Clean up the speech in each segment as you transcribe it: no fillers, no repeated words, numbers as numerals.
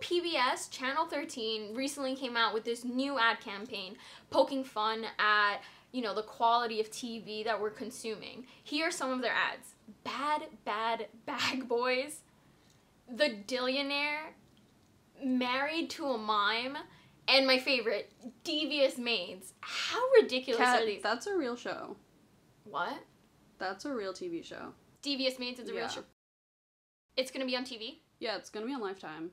PBS Channel 13 recently came out with this new ad campaign poking fun at, you know, the quality of TV that we're consuming. Here are some of their ads. Bad, bad bag boys. The Dillionaire. Married to a Mime. And my favorite, Devious Maids. How ridiculous are these? That's a real show. What? That's a real TV show. Devious Maids is a real show. It's gonna be on TV? Yeah, it's gonna be on Lifetime.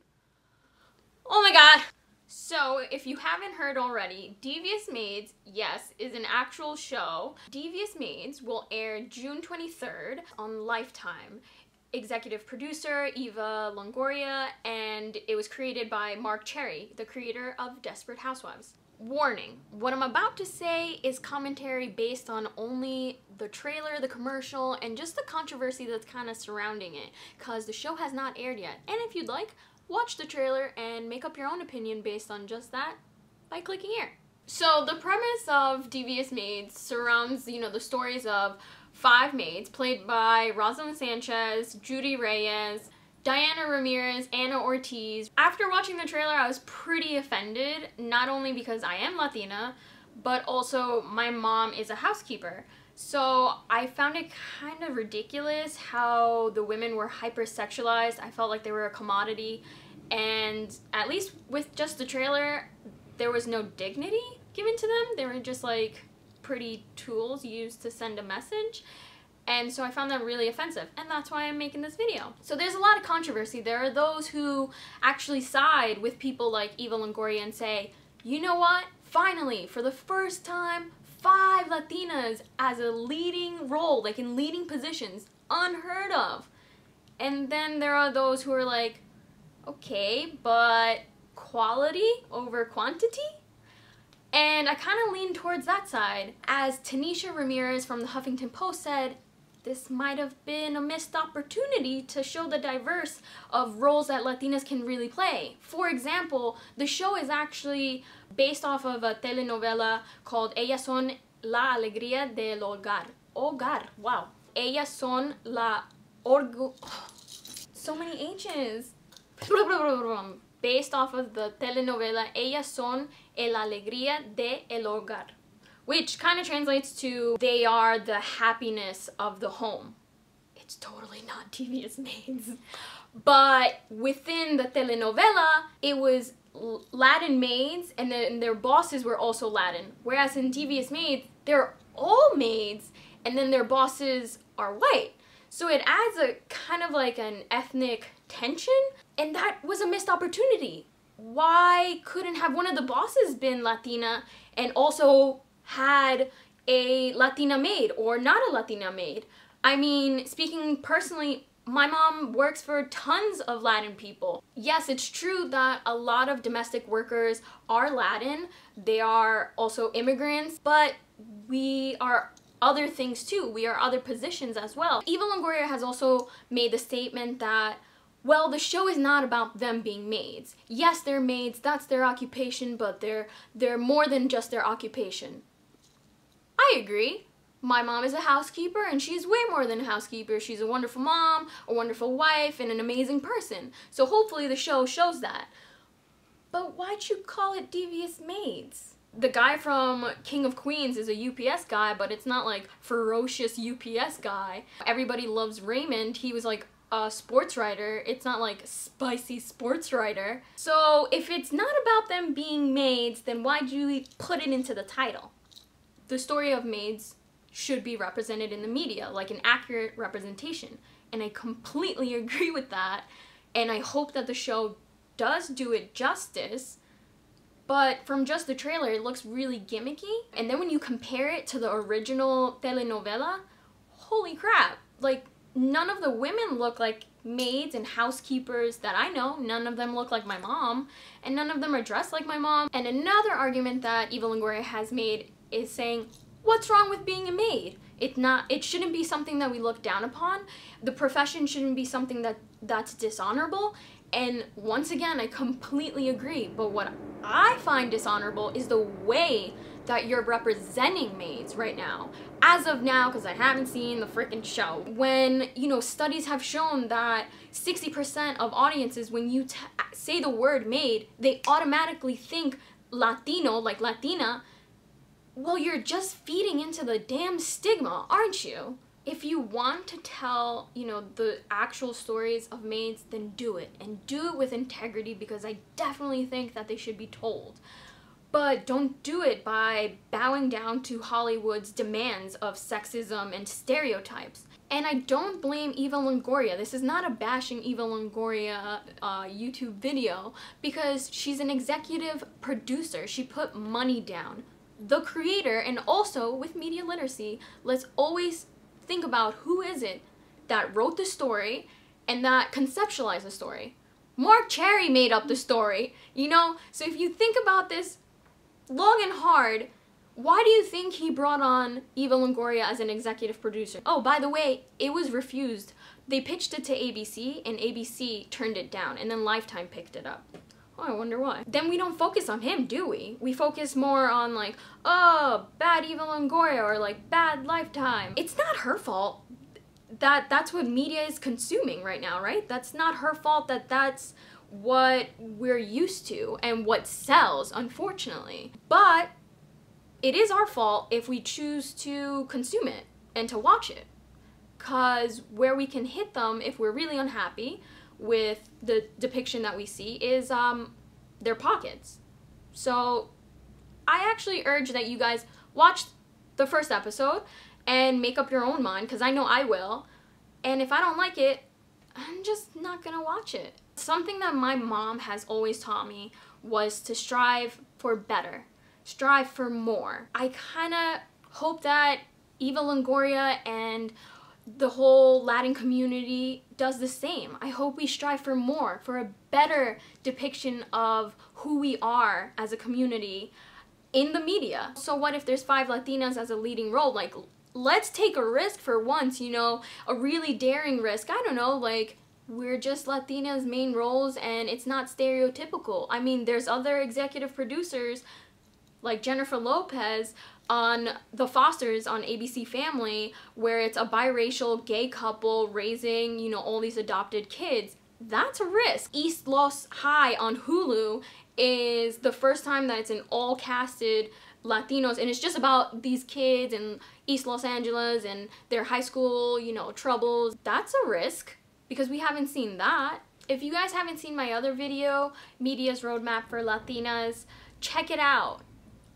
Oh my god! So, if you haven't heard already, Devious Maids, yes, is an actual show. Devious Maids will air June 23rd on Lifetime. Executive producer Eva Longoria, and it was created by Mark Cherry, the creator of Desperate Housewives. Warning, what I'm about to say is commentary based on only the trailer, the commercial, and just the controversy that's kind of surrounding it, because the show has not aired yet. And if you'd like, watch the trailer and make up your own opinion based on just that by clicking here. So the premise of Devious Maids surrounds, you know, the stories of 5 maids played by Rosalind Sanchez, Judy Reyes, Diana Ramirez, Anna Ortiz. After watching the trailer, I was pretty offended, not only because I am Latina, but also my mom is a housekeeper. So I found it kind of ridiculous how the women were hypersexualized. I felt like they were a commodity, and at least with just the trailer, there was no dignity given to them. They were just like pretty tools used to send a message. And so I found that really offensive, and that's why I'm making this video. So there's a lot of controversy. There are those who actually side with people like Eva Longoria and say, you know what? Finally, for the first time, 5 Latinas as a leading role, like in leading positions, unheard of. And then there are those who are like, okay, but quality over quantity? And I kind of lean towards that side. As Tanisha Ramirez from the Huffington Post said, this might have been a missed opportunity to show the diverse of roles that Latinas can really play. For example, the show is actually based off of a telenovela called Ellas son la alegría del hogar. Hogar, wow. Ellas son la so many H's. Based off of the telenovela Ellas son el alegría de el hogar, which kind of translates to they are the happiness of the home. It's totally not Devious Maids. But within the telenovela, it was Latin maids, and then their bosses were also Latin. Whereas in Devious Maids, they're all maids, and then their bosses are white. So it adds a kind of like an ethnic tension, and that was a missed opportunity. Why couldn't have one of the bosses been Latina and also had a Latina maid or not a Latina maid? I mean, speaking personally, my mom works for tons of Latin people. Yes, it's true that a lot of domestic workers are Latin. They are also immigrants, but we are other things too. We are other positions as well. Eva Longoria has also made the statement that, well, the show is not about them being maids. Yes, they're maids, that's their occupation, but they're more than just their occupation. I agree. My mom is a housekeeper, and she's way more than a housekeeper. She's a wonderful mom, a wonderful wife, and an amazing person. So hopefully the show shows that. But why'd you call it Devious Maids? The guy from King of Queens is a UPS guy, but it's not like ferocious UPS guy. Everybody loves Raymond. He was like a sports writer. It's not like spicy sports writer. So if it's not about them being maids, then why'd you put it into the title? The story of maids should be represented in the media, like an accurate representation. And I completely agree with that. And I hope that the show does do it justice. But from just the trailer, it looks really gimmicky. And then when you compare it to the original telenovela, holy crap. Like, none of the women look like maids and housekeepers that I know. None of them look like my mom. And none of them are dressed like my mom. And another argument that Eva Longoria has made is saying, what's wrong with being a maid? It shouldn't be something that we look down upon. The profession shouldn't be something that's dishonorable. And once again, I completely agree. But what I find dishonorable is the way that you're representing maids right now. As of now, because I haven't seen the freaking show, when, you know, studies have shown that 60% of audiences, when you say the word maid, they automatically think Latino, like Latina. Well, you're just feeding into the damn stigma, aren't you? If you want to tell, you know, the actual stories of maids, then do it. And do it with integrity, because I definitely think that they should be told. But don't do it by bowing down to Hollywood's demands of sexism and stereotypes. And I don't blame Eva Longoria. This is not a bashing Eva Longoria YouTube video, because she's an executive producer. She put money down. The creator, and also with media literacy, let's always think about who is it that wrote the story and that conceptualized the story. Mark Cherry made up the story, you know? So if you think about this long and hard, why do you think he brought on Eva Longoria as an executive producer? Oh, by the way, it was refused. They pitched it to ABC, and ABC turned it down, and then Lifetime picked it up. Oh, I wonder why. Then we don't focus on him, do we? We focus more on like, oh, bad Eva Longoria, or like bad Lifetime. It's not her fault that that's what media is consuming right now, right? That's not her fault that that's what we're used to and what sells, unfortunately. But it is our fault if we choose to consume it and to watch it. Because where we can hit them if we're really unhappy with the depiction that we see is their pockets. So I actually urge that you guys watch the first episode and make up your own mind, because I know I will. And if I don't like it, I'm just not gonna watch it. Something that my mom has always taught me was to strive for better, strive for more. I kind of hope that Eva Longoria and the whole Latin community does the same. I hope we strive for more, for a better depiction of who we are as a community in the media. So what if there's 5 Latinas as a leading role? Like, let's take a risk for once, you know, a really daring risk. I don't know, like, we're just Latinas main roles and it's not stereotypical. I mean, there's other executive producers like Jennifer Lopez on The Fosters on ABC Family, where it's a biracial gay couple raising, you know, all these adopted kids. That's a risk. East Los High on Hulu is the first time that it's an all casted Latinos, and it's just about these kids in East Los Angeles and their high school, you know, troubles. That's a risk, because we haven't seen that. If you guys haven't seen my other video, Media's Roadmap for Latinas, check it out.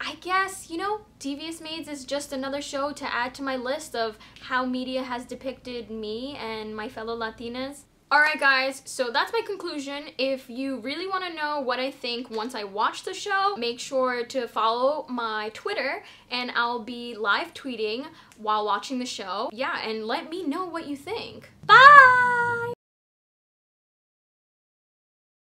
I guess, you know, Devious Maids is just another show to add to my list of how media has depicted me and my fellow Latinas. Alright guys, so that's my conclusion. If you really want to know what I think once I watch the show, make sure to follow my Twitter, and I'll be live tweeting while watching the show. Yeah, and let me know what you think. Bye!